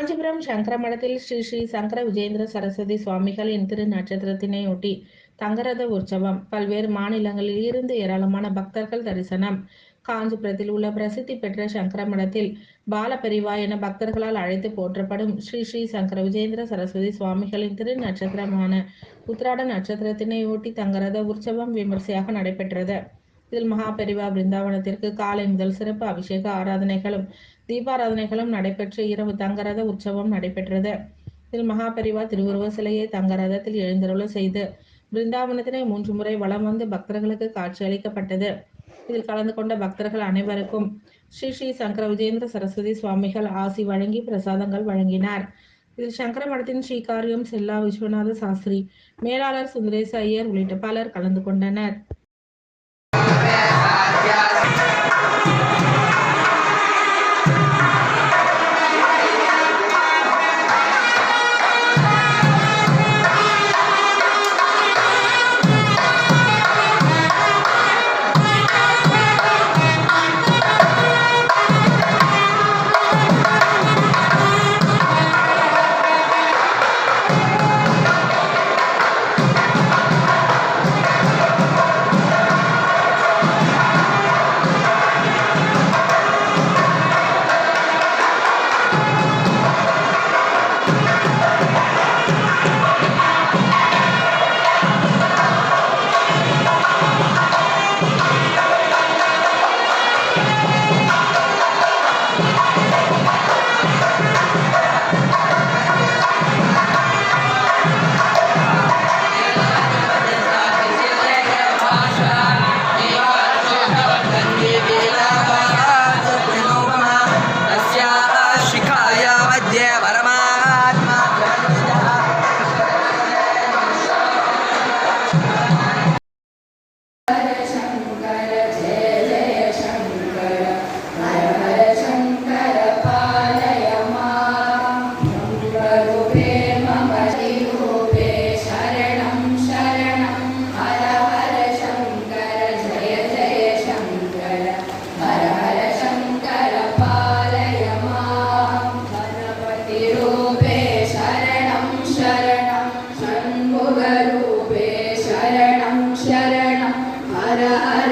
காஞ்சிபுரம் சங்கர மடத்தில் ஸ்ரீ ஸ்ரீ சங்கர விஜயேந்திர சரஸ்வதி சுவாமிகளின் திரு நட்சத்திரத்தினையொட்டி தங்கரத உற்சவம். பல்வேறு மாநிலங்களில் இருந்து ஏராளமான பக்தர்கள் தரிசனம். காஞ்சிபுரத்தில் உள்ள பிரசித்தி பெற்ற சங்கர மடத்தில் பாலபெரிவா என பக்தர்களால் அழைத்து போற்றப்படும் ஸ்ரீ ஸ்ரீ சங்கர விஜயேந்திர சரஸ்வதி சுவாமிகளின் திரு நட்சத்திரமான உத்திராட நட்சத்திரத்தினையொட்டி தங்கரத உற்சவம் விமர்சையாக நடைபெற்றது. இதில் மகாபெரிவா பிருந்தாவனத்திற்கு காலை முதல் சிறப்பு அபிஷேக ஆராதனைகளும் தீபாராதனைகளும் நடைபெற்று இரவு தங்கரத உற்சவம் நடைபெற்றது. இதில் மகாபெரிவா திருவுருவ சிலையை தங்கரதத்தில் எழுந்தருள செய்து பிருந்தாவனத்தினை 3 முறை வலம் வந்து பக்தர்களுக்கு காட்சி அளிக்கப்பட்டது. இதில் கலந்து கொண்ட பக்தர்கள் அனைவருக்கும் ஸ்ரீ ஸ்ரீ சங்கர விஜயேந்திர சரஸ்வதி சுவாமிகள் ஆசி வழங்கி பிரசாதங்கள் வழங்கினார். இதில் சங்கர மடத்தின் ஸ்ரீகாரியம் செல்லா விஸ்வநாத சாஸ்திரி, மேலாளர் சுந்தரேச ஐயர் உள்ளிட்ட பலர் கலந்து கொண்டனர். शरणं हर हर